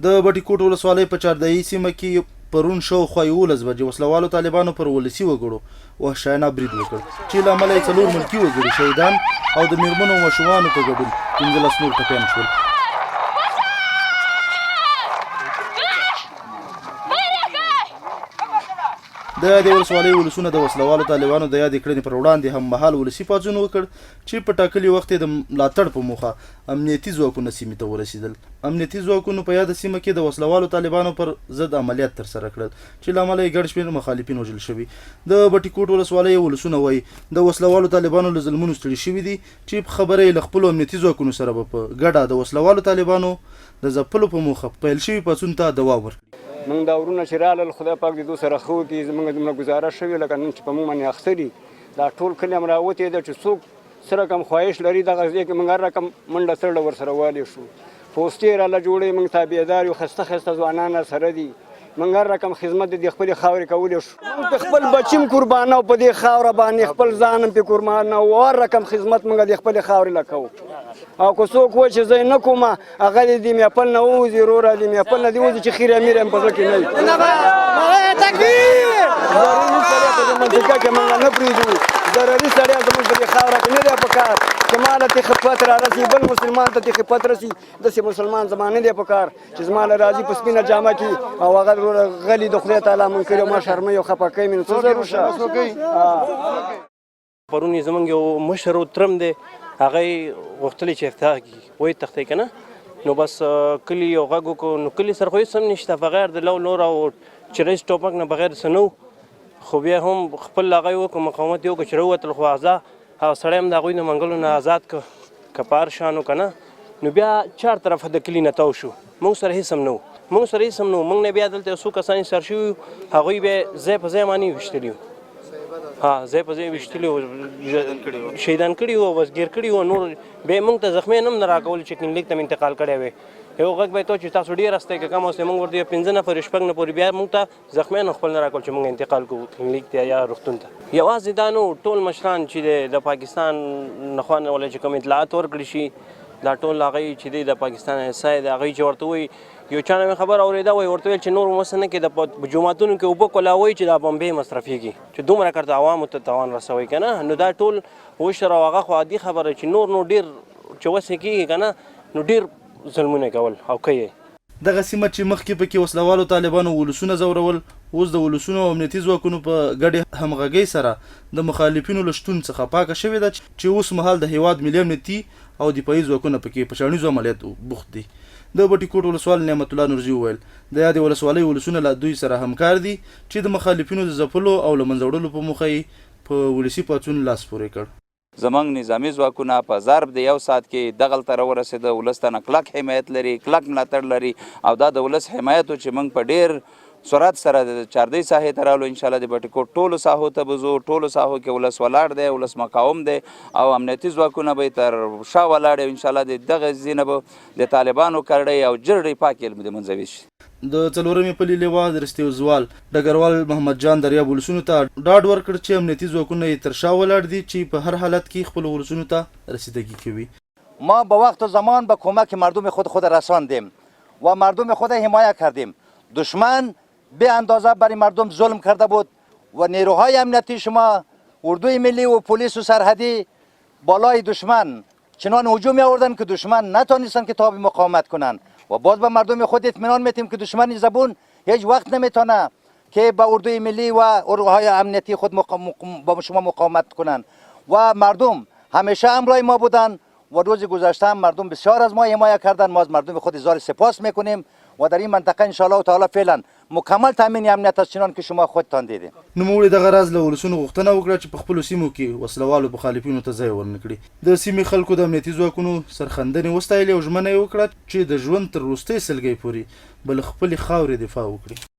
د بټي کوټ ولسوالۍ په چاردهي سیمه کې پرون شاوخوا 11 بجې وسلوالو طالبانو پر ولسي وګړو وحشیانه برید وکړ چې له امله یې 4 ملکي وګړي شهیدان او د میرمنو او ماشومانو په ګډون 15 نور ټپیان شول. د یادې ولسوالۍ ولسونه د وسلوالو طالبانو د یادې کړنې پر وړاندې هممهال ولسي پاڅون وکړ چې په ټاکلي وخت یې د ملاتړ په موخه امنیتي ځواکونه سیمې ته ورسېدل. امنیتي ځواکونو په یاده سیمه کې د وسلوالو طالبانو پر ضد عملیات ترسره کړل چې له امله یې ګڼ شمېر مخالفین وژل شوي. د بټي کوټ ولسوالۍ ولسونه وایي د وسلوالو طالبانو له ظلمونو ستړي شوي دي چې خبره یې له خپلو امنیتي ځواکونو سره به په ګډه د وسلوالو طالبانو د ځپلو په موخه پیل شوي پاڅون ته دوام ورکړي. موږ دا ورونه چې راغلل خدای پاک دې دوی سره ښه وکړي. زموږ دومره ګزاره شوې لکه نن چې په موږ باندې اخته دي دا ټول کلي هم راوتې ده چې څوک څه رقم خواهش لري دغه ځای کې موږ هر رقم منډه تړله ورسره والې شو. پوستې راله جوړې موږ تابعدار یو ښایسته ښایسته ځوانان راسره دي. موږ هر رقم خدمت د خپلې خاورې کولی شو. موږ په خپل بچي هم قربانه په دې خاوره باندې خپل ځان هم پرې قربانه او هر رقم خدمت موږ د خپلې خاورې له کوو. او که څوک وایي چې زه یې نه کوم هغه دې د میپل نه ووځي وروره د میپل نه دې وځي چې خیره میره هم په زړه کې نه وي. ضروري سړی په دې منطقه کې موږ نه پرېږدو. ضروري سړی زموږ په دې خاوره کې نه دی پکار چې ما له تې خفت رارسي بل مسلمان ته تې خفت رسي. داسې مسلمان زما نه دی پکار چې زما له راځي په سپینه جامه کې او هغه وروره غلي د خدای تعالی مونږ کړي ما شرموي او خفه کوي مې نو څه ضرور شه. پرون یې زموږ یو مشر و ترم دی هغه یې غوښتلې چې افتتاح کړي وایي تختې که نه نو بس کلي یو غږ وکړو نو کلي سره خو هېڅ هم نشته بغیر د لو لور او چریز ټوپک نه بغیر څه نه و. خو بیا هم خپل هغه یې وکړو مقاومت یې وکړو چې راووتل خو هغه سړی هم د هغوی د منګلو نه آزاد کړه که په هر شان و که نه نو بیا چار طرفه د کلي نه تاو شو. موږ سره هېڅ هم نه و موږ نه بیا دلته یو څو کسان سر شوي وو هغوی بیا ځای په ځای باندې ویشتلي وو. ځای په ځای ویشتلي وو شهیدان کړي وو بس ګیر کړي وو. نور بیا موږ ته زخمیان هم نه راکول چې کلینیک ته مې انتقال کړی وی. یو غږ به یې چې تاسو ډېر استئ که کم اوسئ موږ ورته 15 نفر 6 نفر بیا موږ ته زخمیان خپل نه راکول چې موږ انتقال کوو کلینیک ته یا روغتون ته. یوازې دا نو ټول مشران چې د پاکستان نخوا نه ولې چې کوم اطلاعات ورکړي شي دا ټول هغوی چې دی د پاکستان حصه دی هغوی چې ورته وایي یو چا نه مې خبر اورېده وایي ورته ویل چې نور مو نه کې د جوماتونو کې اوبه کولاوئ چې دا بمبې مصرفېږي چې دومره کړته عوامو ته تاوان رسوئ که نه نو دا ټول وشر او هغه خو عادي خبره چې نور نو ډېر چې وسې کېږي که نه نو ډېر ظلمونه کول او کوي. دغه سیمه چې مخکې پکې وسلوالو طالبانو ولسونه ځورول اوس د ولسونو او امنیتي ځواکونو په ګډې همغږۍ سره د مخالفینو له شتون څخه پاکه شوې ده چې اوس مهال د هیواد ملي امنیتي او دفاعي ځواکونه پکې په شاړنیزو عملیاتو بوخت دي. د بټي کوټ ولسوال نعمت الله نورزي وویل د یادې ولسوالۍ ولسونه له دوی سره همکار دي چې د مخالفینو د ځپلو او له منځه وړلو په موخه یې په ولسي پاڅون لاس پورې کړ. زمونږ نظامي ځواکونه په ضرب د 1 ساعت کې دغلته راورسېده. ولس ته نه کلک حمایت لري کلک ملاتړ لري او دا د ولس حمایت و چې موږ په ډېر سرعت سره د چاردهي ساحې ته رالو. انشاءالله د بټي کوټ ټولو ساحو ته به ځو. ټولو ساحو کې ولس ولاړ دی ولس مقاوم دی او امنیتي ځواکونه به یې تر شا ولاړ وي. انشاءالله د دغه ځای نه به د طالبانو کرړۍ او جرړې پاکې د منځه ویشي. د 4مې پلي لیوا د رستیوزوال ډګروال محمد جان دریاب ولسونو ته ډاډ ورکړ چې امنیتي ځواکونه یې تر شا ولاړ دي چې په هر حالت کې خپلو ولسونو ته رسیدگی کوي. ما به وقت و زمان به کمک مردم خود رساندیم و مردم خود حمایت کردیم. دشمن به اندازه برای مردم ظلم کرده بود و نیروهای امنیتی شما اردوی ملی و پلیس و سرحدی بالای دشمن چنان هجوم آوردن که دشمن نتونستن که تاب مقاومت کنن و باز به مردم خود اطمینان میتیم که دشمن زبون هیچ وقت نمیتونه که با اردوی ملی و اردوهای امنیتی خود با شما مقاومت کنن و مردم همیشه همراه ما بودن و روز گذشته مردم بسیار از ما حمایت کردن. ما از مردم خود اظهار سپاس میکنیم و در این منطقه ان شاء الله تعالی فعلا مکمل تامین امنیت است چنان که شما خودتان دیدین. نوموړي دغه راز له ولسونو غوښتنه وکړه چې په خپلو سیمو کې وسلوالو مخالفینو ته ځای ورنکړي. د سیمې خلکو د امنیتي ځواکونو سرښندنې وستایلې او ژمنه یې وکړه چې د ژوند تر وروستۍ سلګۍ پورې به له خپلې خاورې دفاع وکړي.